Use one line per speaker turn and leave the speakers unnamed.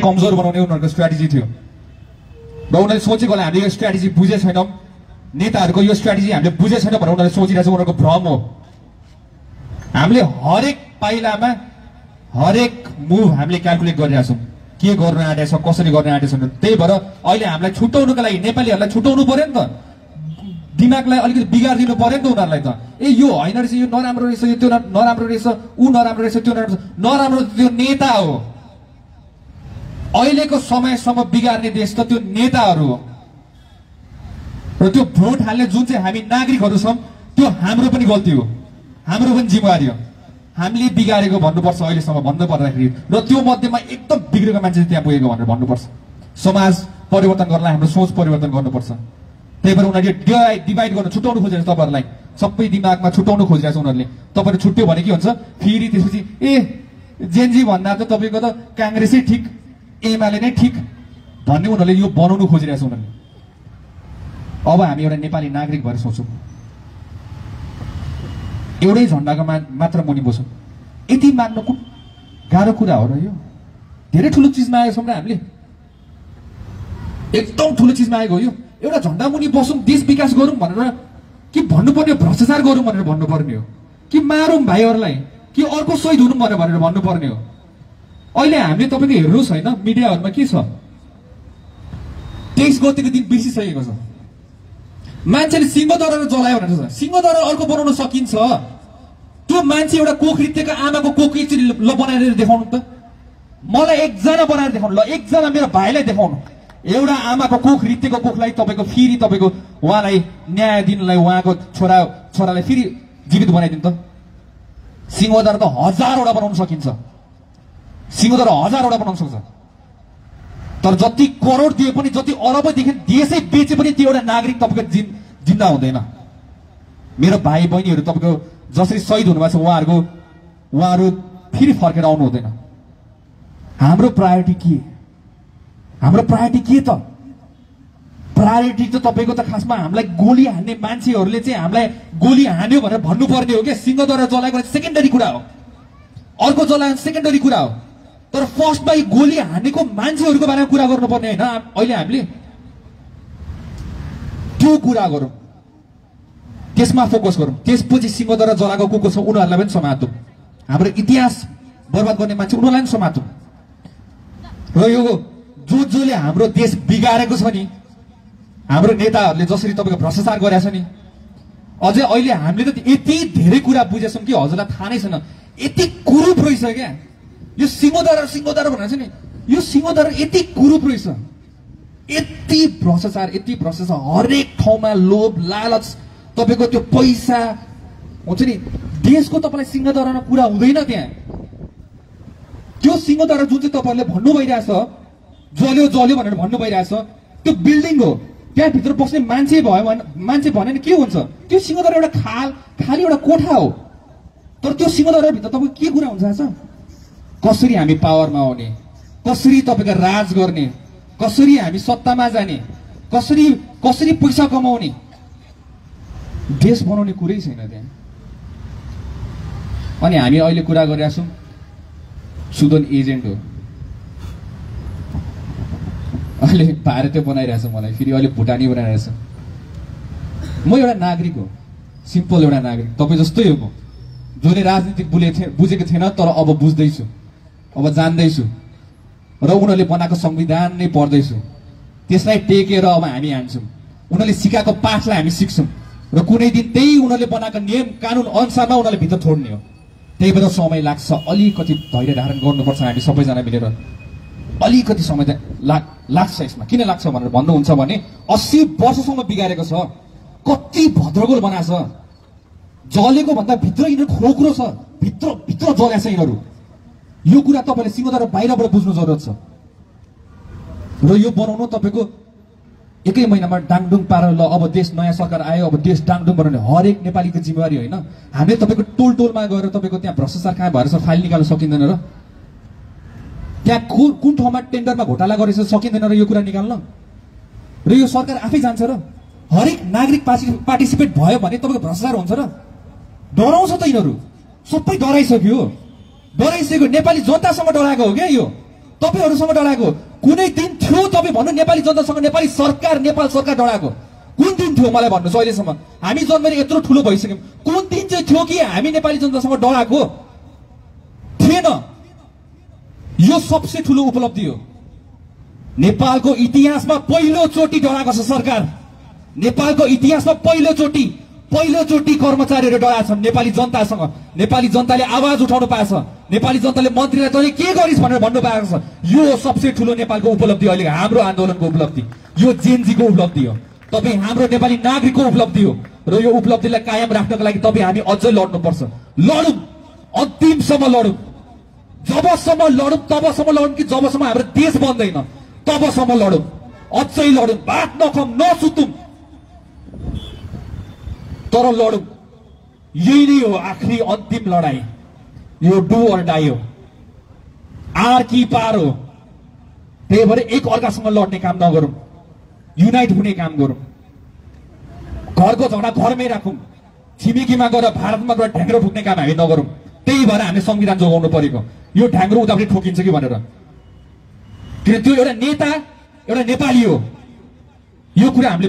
कमजोर बनाउने उनीहरूको स्ट्र्याटेजी थियो र उनीहरूले सोचेको होला हामीले यो स्ट्र्याटेजी बुझे छैनौँ, नेताहरूको यो स्ट्र्याटेजी हामीले बुझे छैनौँ भनेर उनीहरूले सोचिरहेको छ। उनीहरूको भ्रम हो। हामीले हरेक पाइलामा हरेक मुभ हामीले क्याल्कुलेट गरिरहेका छौँ, के गर्न आँटेछ, कसरी गर्न आँटेछ। त्यही भएर अहिले हामीलाई छुट्याउनुको लागि नेपालीहरूलाई छुट्याउनु पर्यो नि त, दिमागलाई अलिकति बिगारिदिनु पर्यो नि त उनीहरूलाई त। ए यो होइन रहेछ, यो नराम्रो रहेछ, यो त्यो नराम्रो रहेछ, ऊ नराम्रो रहेछ, त्यो नराम्रो त्यो नेता हो। अहिलेको समयसम्म बिगार्ने देश त त्यो नेताहरू हो। र त्यो भोट हाल्ने जुन चाहिँ हामी नागरिकहरू छौँ त्यो हाम्रो पनि गल्ती हो, हाम्रो पनि जिम्मेवारी हो। हामीले बिगारेको भन्नुपर्छ अहिलेसम्म भन्नु पर्दाखेरि, र त्यो मध्येमा एकदम बिग्रेको मान्छे त्यहाँ पुगेको भनेर भन्नुपर्छ। समाज परिवर्तन गर्नलाई हाम्रो सोच परिवर्तन गर्नुपर्छ। त्यही भएर उनीहरूले डिभाइड गर्न छुट्याउनु खोजेर तपाईँहरूलाई सबै दिमागमा छुट्याउनु खोजिरहेको छ उनीहरूले। तपाईँले छुट्यो भने के हुन्छ, फेरि त्यसपछि ए जेनजी भन्दा त तपाईँको त काङ्ग्रेसै ठिक, एमाले नै ठिक भन्ने उनीहरूले यो बनाउनु खोजिरहेको छ उनीहरूले। अब हामी एउटा नेपाली नागरिक भएर सोचौँ, एउटै झन्डाको मात्र मुनि बसौँ। यति मान्नु कुन गाह्रो कुरा हो र? यो धेरै ठुलो चिजमा आएको छौँ र हामीले, एकदम ठुलो चिजमा आएको हो यो। एउटा झन्डा मुनि बसौँ, देश विकास गरौँ भनेर कि भन्नुपर्ने भ्रष्टाचार गरौँ भनेर भन्नुपर्ने हो, कि मारौँ भाइहरूलाई, कि अर्को शहीद हुनु भनेर भन्नुपर्ने हो। अहिले हामीले तपाईँको हेर्नुहोस् होइन, मिडियाहरूमा के छ, 23 गतेको दिन बिर्सिसकेको छ। मान्छेले सिंहदरा जलायो भनेर छ, सिंहदरा अर्को बनाउन सकिन्छ। त्यो मान्छे एउटा कोख रित्तेको आमाको कोख एकचोटि बनाएर देखाउनु त, मलाई एकजना बनाएर देखाउनु, ल एकजना मेरो भाइलाई देखाउनु। एउटा आमाको कोख रित्तेको कोखलाई तपाईँको फेरि तपाईँको उहाँलाई न्याय दिनलाई उहाँको छोरालाई फेरि जीवित बनाइदिनु त। सिंहदरा त 1000वटा बनाउन सकिन्छ, सिंहदरा 1000वटा बनाउन सक्छ। तर जति करोड दिए पनि, जति अरबदेखि देशै बेचे पनि त्यो एउटा नागरिक तपाईँको जिन्दा हुँदैन। मेरो भाइ बहिनीहरू तपाईँको जसरी शहीद हुनुभएको छ उहाँहरू फेरि फर्केर आउनु हुँदैन। हाम्रो प्रायोरिटी के? हाम्रो प्रायोरिटी के त? प्रायोरिटी त तपाईँको त खासमा हामीलाई गोली हान्ने मान्छेहरूले चाहिँ हामीलाई गोली हान्यो भनेर भन्नुपर्ने हो क्या। सिंहदरा जलाएको सेकेन्डरी कुरा हो, अर्को जलाएको सेकेन्डरी कुरा हो। तर फर्स्टमा गोली हानेको मान्छेहरूको बारेमा कुरा गर्नुपर्ने होइन अहिले हामीले, त्यो कुरा गरौँ, त्यसमा फोकस गरौँ। त्यसपछि सिंहदरा जलाएको को छ उनीहरूलाई पनि समातौँ, हाम्रो इतिहास बर्बाद गर्ने मान्छे उनीहरूलाई पनि समातौँ। र यो जसले हाम्रो देश बिगारेको छ नि, हाम्रो नेताहरूले जसरी तपाईँको भ्रष्टाचार गरेको छ नि, अझै अहिले हामीले त यति धेरै कुरा बुझेछौँ कि हजुरलाई थाहा नै छैन, यति कुरूप रहेछ क्या यो सिंहदरा भनेर छ नि। यो सिंहदरा यति कुरूप रहेछ, यति भ्रष्टाचार, हरेक ठाउँमा लोभ लालच, तपाईँको त्यो पैसा हुन्छ नि। देशको तपाईँलाई सिंहदरामा कुरा हुँदैन त्यहाँ। त्यो सिंहदरा जुन चाहिँ तपाईँहरूले भन्नु भइरहेछ, जल्यो भनेर भन्नु भइरहेछ, त्यो बिल्डिङ हो, त्यहाँभित्र बस्ने मान्छे भने के हुन्छ? त्यो सिंहदरा एउटा खाली एउटा कोठा हो। तर त्यो सिंहदराभित्र तपाईँको के कुरा हुन्छ? कसरी हामी पावरमा आउने, कसरी तपाईँको राज गर्ने, कसरी हामी सत्तामा जाने, कसरी पैसा कमाउने, देश बनाउने कुरै छैन त्यहाँ। अनि हामी अहिले कुरा गरिरहेका छौँ सुदन एजेन्ट हो। अहिले भारतीय बनाइरहेछ मलाई, फेरि अहिले भुटानी बनाइरहेछ। म एउटा नागरिक हो, सिम्पल एउटा नागरिक, तपाईँ जस्तै हो म, जसले राजनीति बुझेको थिएन तर अब बुझ्दैछु, अब जान्दैछु, र उनीहरूले बनाएको संविधान नै पढ्दैछु। त्यसलाई टेकेर अब हामी हान्छौँ, उनीहरूले सिकाएको पाठलाई हामी सिक्छौँ, र कुनै दिन त्यही उनीहरूले बनाएको नियम कानुन अनुसारमा उनीहरूले भित्र छोड्ने हो। त्यही भएर समय लाग्छ, अलिकति धैर्य धारण गर्नुपर्छ हामी सबैजना मिलेर। अलिकति समय लाग्छ यसमा। किन लाग्छ भनेर भन्नुहुन्छ भने 80 वर्षसम्म बिगारेको छ, कति भद्रगोल बनाएको छ, जलेको भन्दा भित्र यिनीहरू खोक्रो छ, भित्र जलेको छ यिनीहरू। यो कुरा तपाईँले सिंहदरा बाहिरबाट बुझ्नु जरुरत छ। र यो बनाउनु तपाईँको 1 महिनामा डाङडुङ पारेर ल अब देश नयाँ सरकार आयो, अब देश डाङडुङ बनाउने हरेक नेपालीको जिम्मेवारी होइन। हामीले तपाईँको टोलमा गएर तपाईँको त्यहाँ भ्रष्टाचार कहाँ भएर छ फाइल निकाल्न सकिँदैन र? त्यहाँ कुन ठाउँमा टेन्डरमा घोटाला गरेछ सकिँदैन र यो कुरा निकाल्न? र यो सरकार आफै जान्छ र? हरेक नागरिक पार्टिसिपेट भयो भने तपाईँको भ्रष्टाचार हुन्छ र? डराउँछ त यिनीहरू, सबै डराइसक्यो। नेपाली जनतासँग डराएको हो क्या यो। तपाईहरुसँग डराएको कुनै दिन थियो? तपाई भन्नु नेपाली जनतासँग, नेपाली सरकार, नेपाल सरकार डराएको कुन दिन थियो मलाई भन्नुस्? अहिलेसम्म हामी जन्मेर यत्रो ठुलो भइसक्यौं, कुन दिन चाहिँ थियो कि हामी नेपाली जनतासँग डराएको थिएन? यो सबसे ठुलो उपलब्धि हो। नेपालको इतिहासमा पहिलो चोटी डराएको छ सरकार। नेपालको इतिहासमा पहिलो चोटी कर्मचारीहरू डराएका छन् नेपाली जनतासँग। नेपाली जनताले आवाज उठाउनु पाएछ, नेपाली जनताले मन्त्रीलाई तैँले के गरिस् भनेर भन्नु पाएको छ। यो सबसे ठुलो नेपालको उपलब्धि, अहिले हाम्रो आन्दोलनको उपलब्धि, यो जेनजीको उपलब्धि हो। तपाई हाम्रो नेपाली नागरिकको उपलब्धि हो र यो उपलब्धिलाई कायम राख्नको लागि तपाई हामी अझै लड्नुपर्छ। लडौँ, अन्तिमसम्म लडौँ। जबसम्म लडौँ तबसम्म लडौँ कि जबसम्म हाम्रो देश बन्दैन तबसम्म लडौँ। अझै लडौँ, भात नखाउँ, नसुतौँ, तर लडौँ। यही नै हो आखिरी अन्तिम लडाई। यो डु अर डाई हो, आर कि पार हो। त्यही भएर एक अर्कासँग लड्ने काम नगरौँ, युनाइट हुने काम गरौँ। घरको झगडा घरमै राखौँ, छिमेकीमा गएर भारतमा गएर ढ्याङ्ग्रो ठोक्ने काम हामी नगरौँ। त्यही भएर हामीले संविधान जोगाउनु परेको, यो ढ्याङ्ग्रो उतापट्टि ठोकिन्छ कि भनेर। किन त्यो एउटा नेता एउटा नेपाली हो, यो कुरा हामीले